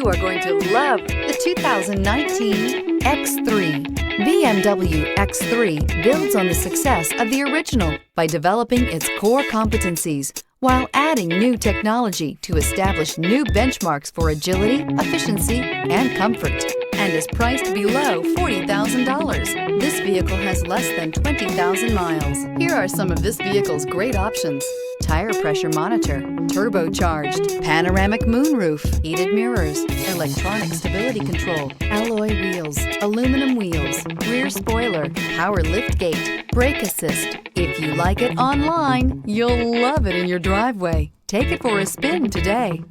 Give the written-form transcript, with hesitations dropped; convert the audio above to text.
You are going to love the 2019 X3. BMW X3 builds on the success of the original by developing its core competencies while adding new technology to establish new benchmarks for agility, efficiency, and comfort, and is priced below $40,000. This vehicle has less than 20,000 miles. Here are some of this vehicle's great options: tire pressure monitor, turbocharged, panoramic moonroof, heated mirrors, electronic stability control, alloy wheels, aluminum wheels, rear spoiler, power liftgate, brake assist. If you like it online, you'll love it in your driveway. Take it for a spin today.